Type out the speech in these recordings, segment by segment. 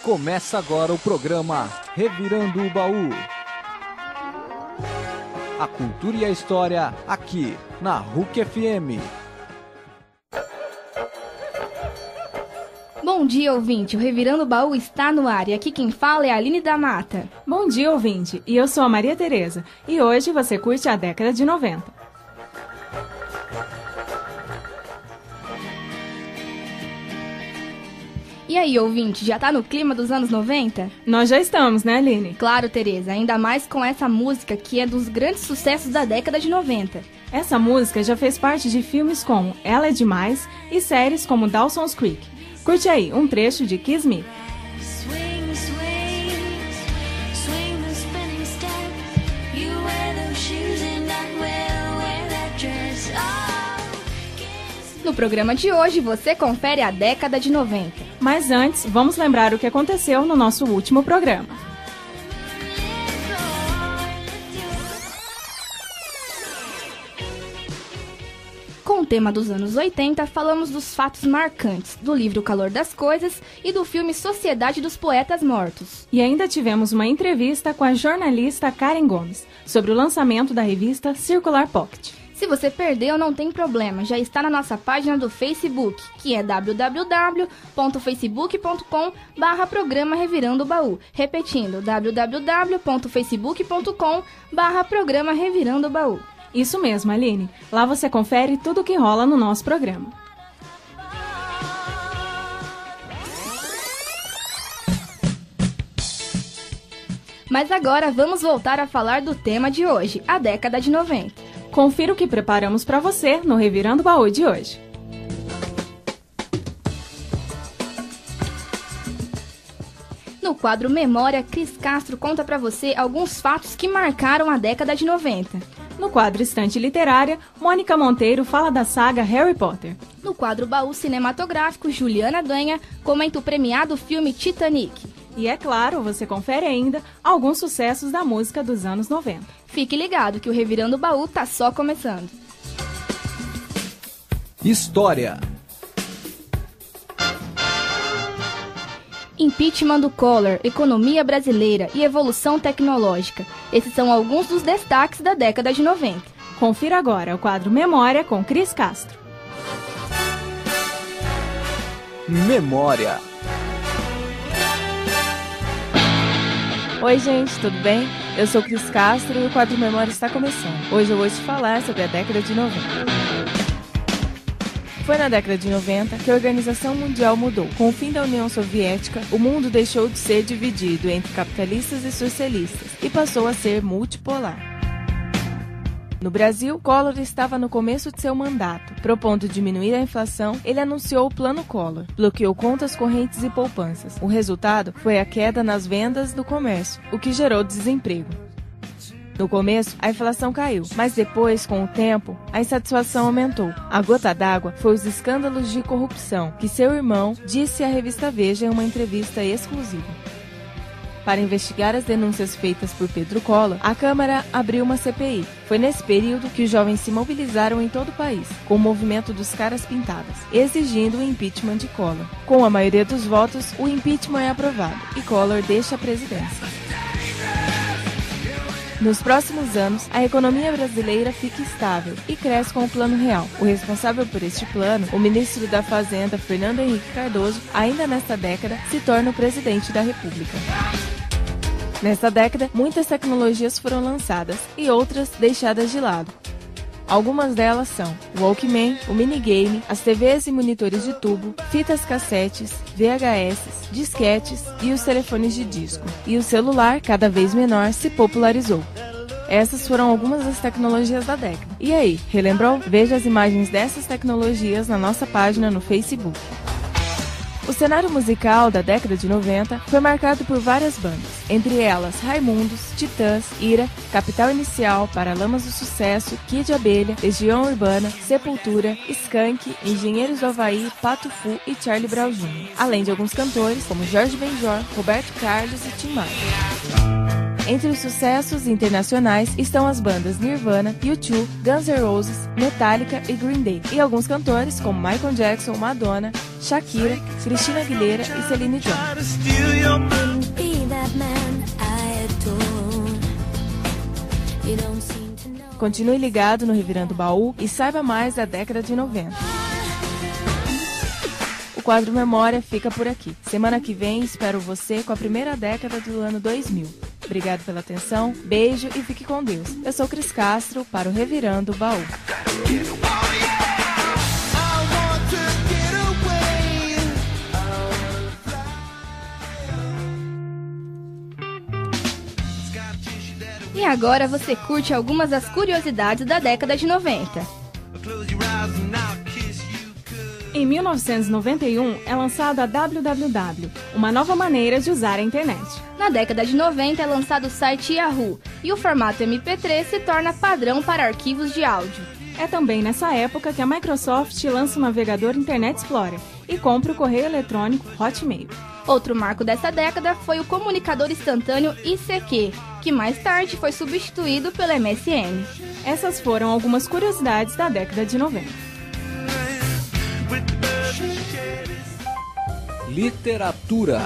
Começa agora o programa Revirando o Baú. A cultura e a história aqui na RUC FM. Bom dia, ouvinte. O Revirando o Baú está no ar e aqui quem fala é a Aline da Mata. Bom dia, ouvinte. E eu sou a Maria Tereza. E hoje você curte a década de 90. E aí, ouvinte, já tá no clima dos anos 90? Nós já estamos, né, Aline? Claro, Tereza, ainda mais com essa música que é dos grandes sucessos da década de 90. Essa música já fez parte de filmes como Ela é Demais e séries como Dawson's Creek. Curte aí um trecho de Kiss Me. No programa de hoje, você confere a década de 90. Mas antes, vamos lembrar o que aconteceu no nosso último programa. Com o tema dos anos 80, falamos dos fatos marcantes, do livro O Calor das Coisas e do filme Sociedade dos Poetas Mortos. E ainda tivemos uma entrevista com a jornalista Karen Gomes sobre o lançamento da revista Circular Pocket. Se você perdeu, não tem problema, já está na nossa página do Facebook, que é www.facebook.com/programa Revirando o Baú. Repetindo, www.facebook.com/programa Revirando o Baú. Isso mesmo, Aline. Lá você confere tudo o que rola no nosso programa. Mas agora vamos voltar a falar do tema de hoje, a década de 90. Confira o que preparamos para você no Revirando o Baú de hoje. No quadro Memória, Cris Castro conta para você alguns fatos que marcaram a década de 90. No quadro Estante Literária, Mônica Monteiro fala da saga Harry Potter. No quadro Baú Cinematográfico, Juliana Danha comenta o premiado filme Titanic. E é claro, você confere ainda alguns sucessos da música dos anos 90. Fique ligado que o Revirando o Baú tá só começando. História. Impeachment do Collor, economia brasileira e evolução tecnológica. Esses são alguns dos destaques da década de 90. Confira agora o quadro Memória com Cris Castro. Memória. Oi, gente, tudo bem? Eu sou Cris Castro e o quadro Memória está começando. Hoje eu vou te falar sobre a década de 90. Foi na década de 90 que a Organização Mundial mudou. Com o fim da União Soviética, o mundo deixou de ser dividido entre capitalistas e socialistas e passou a ser multipolar. No Brasil, Collor estava no começo de seu mandato. Propondo diminuir a inflação, ele anunciou o Plano Collor, bloqueou contas correntes e poupanças. O resultado foi a queda nas vendas do comércio, o que gerou desemprego. No começo, a inflação caiu, mas depois, com o tempo, a insatisfação aumentou. A gota d'água foi os escândalos de corrupção, que seu irmão disse à revista Veja em uma entrevista exclusiva. Para investigar as denúncias feitas por Pedro Collor, a Câmara abriu uma CPI. Foi nesse período que os jovens se mobilizaram em todo o país, com o movimento dos caras pintadas, exigindo o impeachment de Collor. Com a maioria dos votos, o impeachment é aprovado e Collor deixa a presidência. Nos próximos anos, a economia brasileira fica estável e cresce com o Plano Real. O responsável por este plano, o ministro da Fazenda, Fernando Henrique Cardoso, ainda nesta década, se torna o presidente da República. Nesta década, muitas tecnologias foram lançadas e outras deixadas de lado. Algumas delas são o Walkman, o minigame, as TVs e monitores de tubo, fitas cassetes, VHS, disquetes e os telefones de disco. E o celular, cada vez menor, se popularizou. Essas foram algumas das tecnologias da década. E aí, relembrou? Veja as imagens dessas tecnologias na nossa página no Facebook. O cenário musical da década de 90 foi marcado por várias bandas, entre elas Raimundos, Titãs, Ira, Capital Inicial, Paralamas do Sucesso, Kid Abelha, Legião Urbana, Sepultura, Skank, Engenheiros do Havaí, Pato Fu e Charlie Brown Jr., além de alguns cantores como Jorge Benjor, Roberto Carlos e Tim Maia. Entre os sucessos internacionais estão as bandas Nirvana, U2, Guns N' Roses, Metallica e Green Day, e alguns cantores como Michael Jackson, Madonna, Shakira, Christina Aguilera e Celine Dion. Continue ligado no Revirando o Baú e saiba mais da década de 90. O quadro Memória fica por aqui. Semana que vem espero você com a primeira década do ano 2000. Obrigado pela atenção, beijo e fique com Deus. Eu sou Cris Castro para o Revirando o Baú. E agora você curte algumas das curiosidades da década de 90. Em 1991 é lançado a www, uma nova maneira de usar a internet. Na década de 90 é lançado o site Yahoo e o formato MP3 se torna padrão para arquivos de áudio. É também nessa época que a Microsoft lança o navegador Internet Explorer e compra o correio eletrônico Hotmail. Outro marco dessa década foi o comunicador instantâneo ICQ, que mais tarde foi substituído pelo MSN. Essas foram algumas curiosidades da década de 90. Literatura.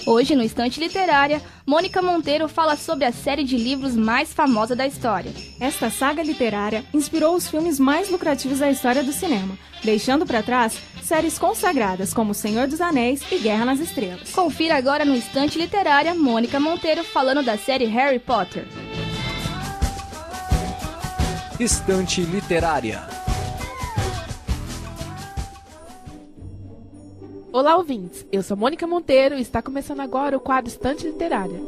Hoje, no Estante Literária, Mônica Monteiro fala sobre a série de livros mais famosa da história. Esta saga literária inspirou os filmes mais lucrativos da história do cinema, deixando para trás séries consagradas como O Senhor dos Anéis e Guerra nas Estrelas. Confira agora no Estante Literária Mônica Monteiro falando da série Harry Potter. Estante Literária. Olá, ouvintes! Eu sou Mônica Monteiro e está começando agora o quadro Estante Literária.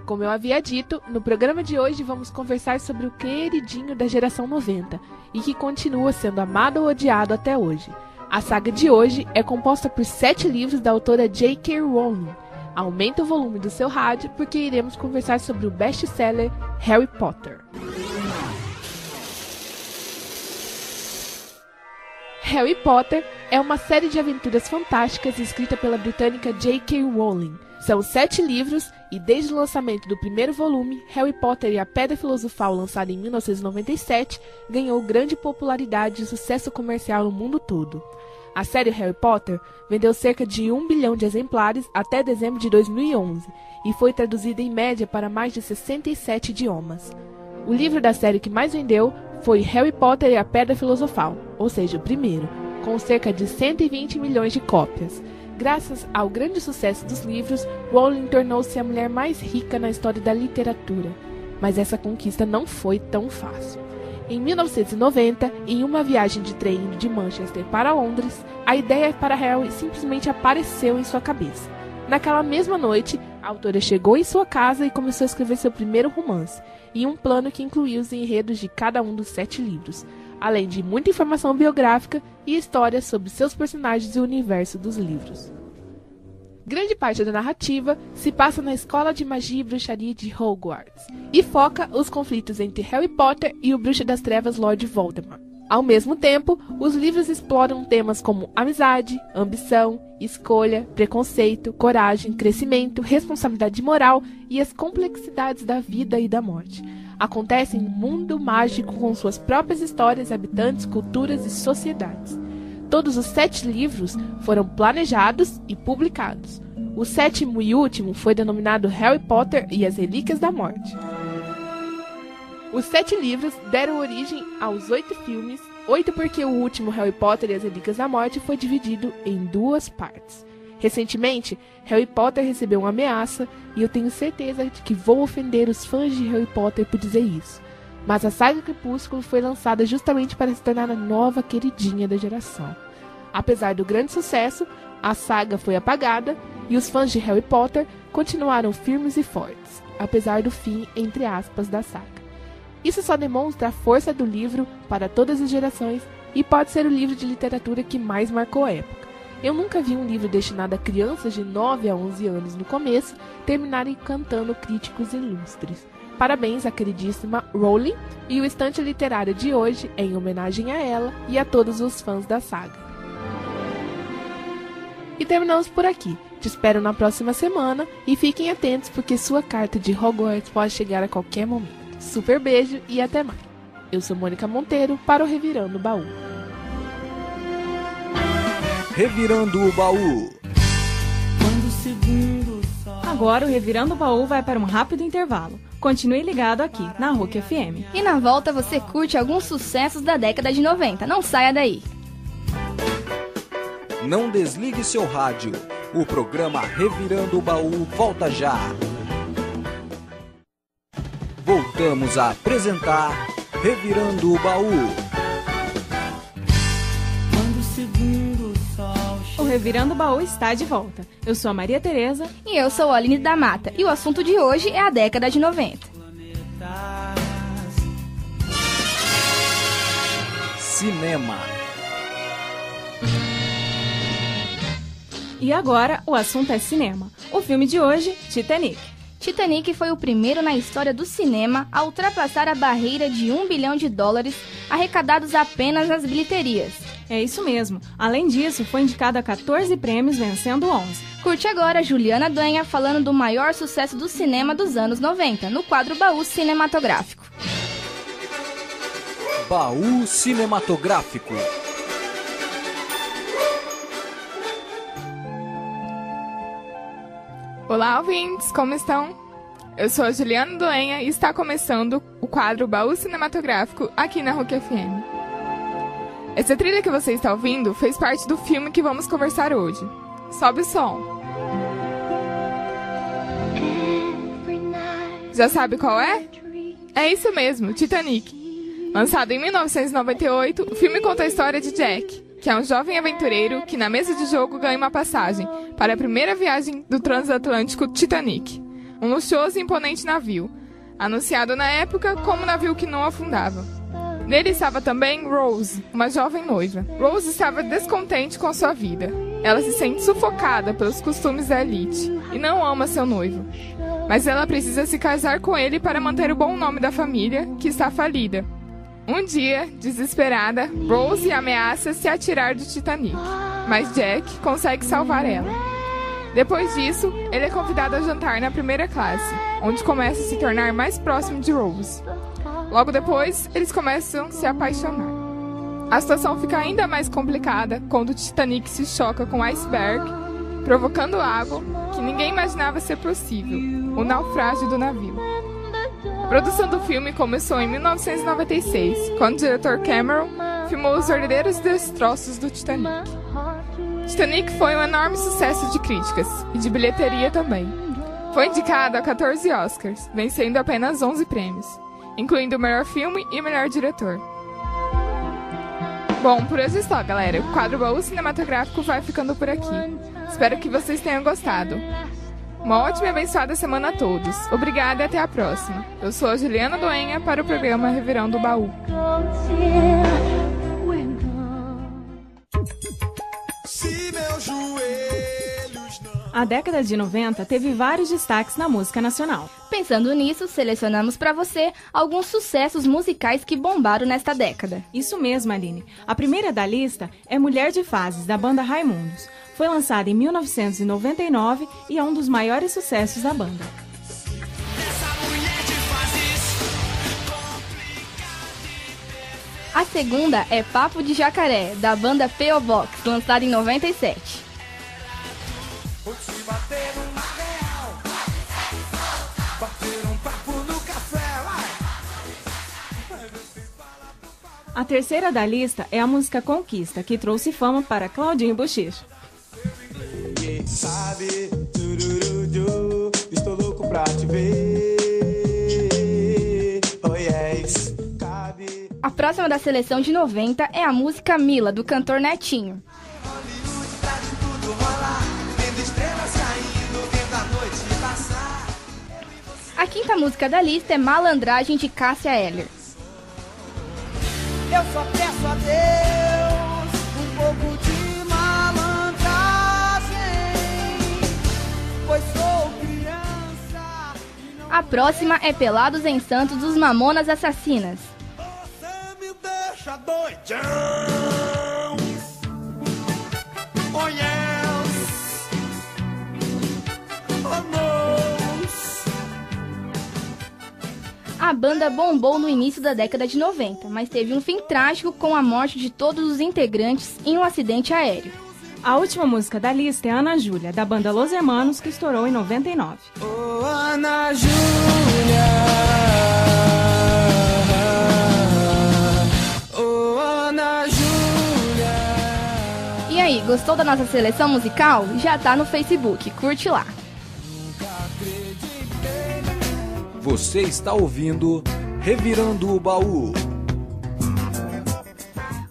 Como eu havia dito, no programa de hoje vamos conversar sobre o queridinho da geração 90 e que continua sendo amado ou odiado até hoje. A saga de hoje é composta por 7 livros da autora J.K. Rowling. Aumenta o volume do seu rádio porque iremos conversar sobre o best-seller Harry Potter. Harry Potter é uma série de aventuras fantásticas escrita pela britânica J.K. Rowling. São 7 livros e desde o lançamento do primeiro volume, Harry Potter e a Pedra Filosofal, lançada em 1997, ganhou grande popularidade e sucesso comercial no mundo todo. A série Harry Potter vendeu cerca de 1 bilhão de exemplares até dezembro de 2011 e foi traduzida em média para mais de 67 idiomas. O livro da série que mais vendeu foi Harry Potter e a Pedra Filosofal, ou seja, o primeiro, com cerca de 120 milhões de cópias. Graças ao grande sucesso dos livros, Rowling tornou-se a mulher mais rica na história da literatura. Mas essa conquista não foi tão fácil. Em 1990, em uma viagem de trem indo de Manchester para Londres, a ideia para Harry simplesmente apareceu em sua cabeça. Naquela mesma noite, a autora chegou em sua casa e começou a escrever seu primeiro romance, em um plano que incluía os enredos de cada um dos 7 livros, além de muita informação biográfica e histórias sobre seus personagens e o universo dos livros. Grande parte da narrativa se passa na Escola de Magia e Bruxaria de Hogwarts e foca os conflitos entre Harry Potter e o Bruxo das Trevas Lord Voldemort. Ao mesmo tempo, os livros exploram temas como amizade, ambição, escolha, preconceito, coragem, crescimento, responsabilidade moral e as complexidades da vida e da morte. Acontecem em um mundo mágico com suas próprias histórias, habitantes, culturas e sociedades. Todos os 7 livros foram planejados e publicados. O 7º e último foi denominado Harry Potter e as Relíquias da Morte. Os 7 livros deram origem aos 8 filmes, 8 porque o último Harry Potter e as Relíquias da Morte foi dividido em 2 partes. Recentemente, Harry Potter recebeu uma ameaça e eu tenho certeza de que vou ofender os fãs de Harry Potter por dizer isso. Mas a saga Crepúsculo foi lançada justamente para se tornar a nova queridinha da geração. Apesar do grande sucesso, a saga foi apagada e os fãs de Harry Potter continuaram firmes e fortes, apesar do fim, entre aspas, da saga. Isso só demonstra a força do livro para todas as gerações e pode ser o livro de literatura que mais marcou a época. Eu nunca vi um livro destinado a crianças de 9 a 11 anos no começo terminar encantando críticos ilustres. Parabéns à queridíssima Rowling, e o Estante Literário de hoje é em homenagem a ela e a todos os fãs da saga. E terminamos por aqui. Te espero na próxima semana e fiquem atentos porque sua carta de Hogwarts pode chegar a qualquer momento. Super beijo e até mais. Eu sou Mônica Monteiro para o Revirando o Baú. Revirando o Baú. Agora o Revirando o Baú vai para um rápido intervalo. Continue ligado aqui na RUC FM. E na volta você curte alguns sucessos da década de 90. Não saia daí. Não desligue seu rádio. O programa Revirando o Baú volta já. Voltamos a apresentar Revirando o Baú. O Revirando o Baú está de volta. Eu sou a Maria Tereza. E eu sou a Aline da Mata. E o assunto de hoje é a década de 90. Cinema. E agora o assunto é cinema. O filme de hoje, Titanic. Titanic foi o primeiro na história do cinema a ultrapassar a barreira de $1 bilhão arrecadados apenas nas bilheterias. É isso mesmo. Além disso, foi indicado a 14 prêmios, vencendo 11. Curte agora Juliana Danha falando do maior sucesso do cinema dos anos 90, no quadro Baú Cinematográfico. Baú Cinematográfico. Olá, ouvintes, como estão? Eu sou a Juliana Doenha e está começando o quadro Baú Cinematográfico aqui na RUC FM. Essa trilha que você está ouvindo fez parte do filme que vamos conversar hoje. Sobe o som. Já sabe qual é? É isso mesmo, Titanic. Lançado em 1998, o filme conta a história de Jack, que é um jovem aventureiro que na mesa de jogo ganha uma passagem para a primeira viagem do transatlântico Titanic, um luxuoso e imponente navio, anunciado na época como navio que não afundava. Nele estava também Rose, uma jovem noiva. Rose estava descontente com sua vida. Ela se sente sufocada pelos costumes da elite e não ama seu noivo. Mas ela precisa se casar com ele para manter o bom nome da família, que está falida. Um dia, desesperada, Rose ameaça se atirar do Titanic, mas Jack consegue salvar ela. Depois disso, ele é convidado a jantar na primeira classe, onde começa a se tornar mais próximo de Rose. Logo depois, eles começam a se apaixonar. A situação fica ainda mais complicada quando o Titanic se choca com um iceberg, provocando algo que ninguém imaginava ser possível, o naufrágio do navio. A produção do filme começou em 1996, quando o diretor Cameron filmou os verdadeiros destroços do Titanic. Titanic foi um enorme sucesso de críticas e de bilheteria também. Foi indicado a 14 Oscars, vencendo apenas 11 prêmios, incluindo o melhor filme e o melhor diretor. Bom, por hoje é só, galera. O quadro Baú Cinematográfico vai ficando por aqui. Espero que vocês tenham gostado. Uma ótima e abençoada semana a todos. Obrigada e até a próxima. Eu sou a Juliana Doenha para o programa Revirando o Baú. A década de 90 teve vários destaques na música nacional. Pensando nisso, selecionamos para você alguns sucessos musicais que bombaram nesta década. Isso mesmo, Aline. A primeira da lista é Mulher de Fases, da banda Raimundos. Foi lançada em 1999 e é um dos maiores sucessos da banda. A segunda é Papo de Jacaré, da banda P.O. Box, lançada em 97. A terceira da lista é a música Conquista, que trouxe fama para Claudinho Buchicho. Sabe, tururudu, estou louco pra te ver. Oh yes, cabe. A próxima da seleção de 90 é a música Mila, do cantor Netinho. Hollywood pra de tudo rolar, vendo estrelas caindo, vendo a noite passar. A quinta música da lista é Malandragem, de Cássia Eller. Eu só peço a Deus um pouco de malandragem, pois sou criança. A próxima é Pelados em Santos, dos Mamonas Assassinas. Você me deixa doidão. Oh yes. A banda bombou no início da década de 90, mas teve um fim trágico com a morte de todos os integrantes em um acidente aéreo. A última música da lista é Ana Júlia, da banda Los Hermanos, que estourou em 99. Oh, Ana Júlia. Oh, Ana Júlia. E aí, gostou da nossa seleção musical? Já tá no Facebook, curte lá. Você está ouvindo Revirando o Baú.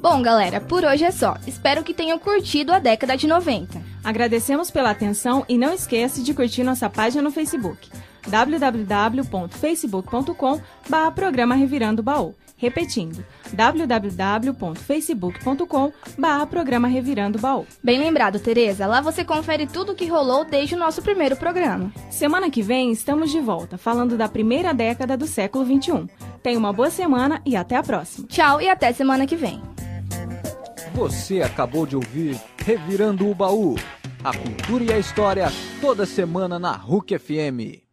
Bom, galera, por hoje é só. Espero que tenham curtido a década de 90. Agradecemos pela atenção e não esqueça de curtir nossa página no Facebook, www.facebook.com/programa Revirando o Baú. Repetindo, www.facebook.com/programa Revirando o Baú. Bem lembrado, Tereza. Lá você confere tudo o que rolou desde o nosso primeiro programa. Semana que vem estamos de volta, falando da primeira década do século XXI. Tenha uma boa semana e até a próxima. Tchau e até semana que vem. Você acabou de ouvir Revirando o Baú. A cultura e a história toda semana na RUC FM.